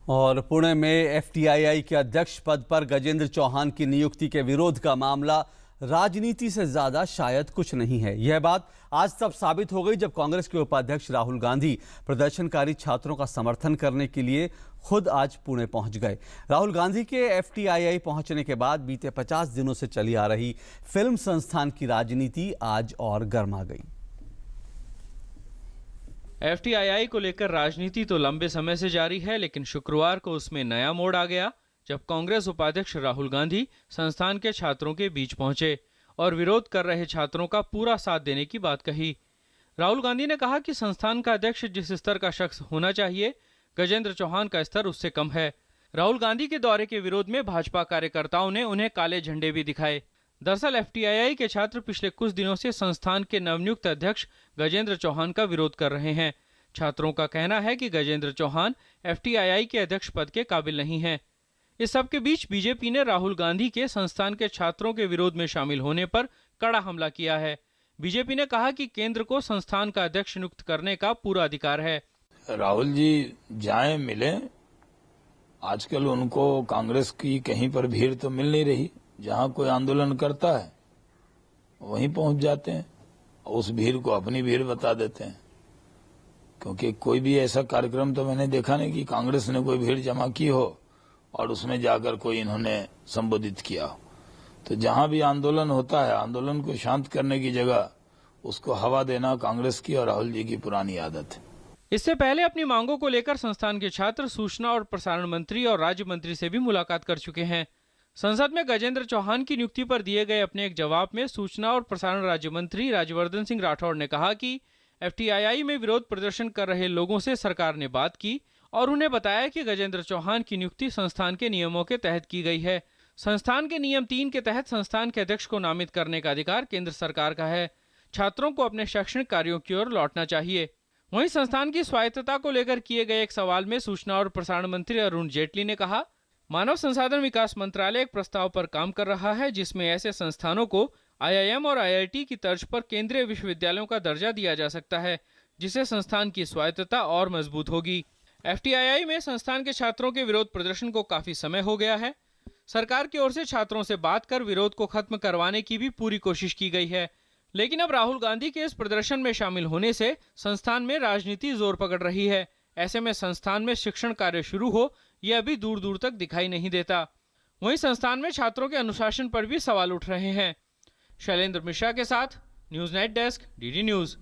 और पुणे में एफटीआईआई के अध्यक्ष पद पर गजेंद्र चौहान की नियुक्ति के विरोध का मामला राजनीति से ज्यादा शायद कुछ नहीं है। यह बात आज तब साबित हो गई जब कांग्रेस के उपाध्यक्ष राहुल गांधी प्रदर्शनकारी छात्रों का समर्थन करने के लिए खुद आज पुणे पहुंच गए। राहुल गांधी के एफटीआईआई पहुंचने के बाद बीते 50 दिनों से चली आ रही फिल्म संस्थान की राजनीति आज और गर्मा गई। एफटीआईआई को लेकर राजनीति तो लंबे समय से जारी है, लेकिन शुक्रवार को उसमें नया मोड़ आ गया जब कांग्रेस उपाध्यक्ष राहुल गांधी संस्थान के छात्रों के बीच पहुंचे और विरोध कर रहे छात्रों का पूरा साथ देने की बात कही। राहुल गांधी ने कहा कि संस्थान का अध्यक्ष जिस स्तर का शख्स होना चाहिए, गजेंद्र चौहान का स्तर उससे कम है। राहुल गांधी के दौरे के विरोध में भाजपा कार्यकर्ताओं ने उन्हें काले झंडे भी दिखाए। दरअसल एफटीआईआई के छात्र पिछले कुछ दिनों से संस्थान के नवनियुक्त अध्यक्ष गजेंद्र चौहान का विरोध कर रहे हैं। छात्रों का कहना है कि गजेंद्र चौहान एफटीआईआई के अध्यक्ष पद के काबिल नहीं हैं। इस सब के बीच बीजेपी ने राहुल गांधी के संस्थान के छात्रों के विरोध में शामिल होने पर कड़ा हमला किया है। बीजेपी ने कहा कि केंद्र को संस्थान का अध्यक्ष नियुक्त करने का पूरा अधिकार है। राहुल जी जाएं, मिले। आजकल उनको कांग्रेस की कहीं पर भीड़ तो मिल नहीं रही। जहां कोई आंदोलन करता है वहीं पहुंच जाते हैं और उस भीड़ को अपनी भीड़ बता देते हैं, क्योंकि कोई भी ऐसा कार्यक्रम तो मैंने देखा नहीं कि कांग्रेस ने कोई भीड़ जमा की हो और उसमें जाकर कोई इन्होंने संबोधित किया हो। तो जहां भी आंदोलन होता है, आंदोलन को शांत करने की जगह उसको हवा देना कांग्रेस की और राहुल जी की पुरानी आदत है। इससे पहले अपनी मांगों को लेकर संस्थान के छात्र सूचना और प्रसारण मंत्री और राज्य मंत्री से भी मुलाकात कर चुके हैं। संसद में गजेंद्र चौहान की नियुक्ति पर दिए गए अपने एक जवाब में सूचना और प्रसारण राज्य मंत्री राज्यवर्धन सिंह राठौड़ ने कहा कि एफटीआईआई में विरोध प्रदर्शन कर रहे लोगों से सरकार ने बात की और उन्हें बताया कि गजेंद्र चौहान की नियुक्ति संस्थान के नियमों के तहत की गई है। संस्थान के नियम 3 के तहत संस्थान के अध्यक्ष को नामित करने का अधिकार केंद्र सरकार का है। छात्रों को अपने शैक्षणिक कार्यों की ओर लौटना चाहिए। वहीं संस्थान की स्वायत्तता को लेकर किए गए एक सवाल में सूचना और प्रसारण मंत्री अरुण जेटली ने कहा, मानव संसाधन विकास मंत्रालय एक प्रस्ताव पर काम कर रहा है जिसमें ऐसे संस्थानों को आईआईएम और आईआईटी की तर्ज पर केंद्रीय विश्वविद्यालयों का दर्जा दिया जा सकता है, जिससे संस्थान की स्वायत्तता और मजबूत होगी। एफटीआईआई में संस्थान के छात्रों के विरोध प्रदर्शन को काफी समय हो गया है। सरकार की ओर से छात्रों से बात कर विरोध को खत्म करवाने की भी पूरी कोशिश की गई है, लेकिन अब राहुल गांधी के इस प्रदर्शन में शामिल होने से संस्थान में राजनीति जोर पकड़ रही है। ऐसे में संस्थान में शिक्षण कार्य शुरू हो यह अभी दूर दूर तक दिखाई नहीं देता। वहीं संस्थान में छात्रों के अनुशासन पर भी सवाल उठ रहे हैं। शैलेंद्र मिश्रा के साथ news night desk, DD news.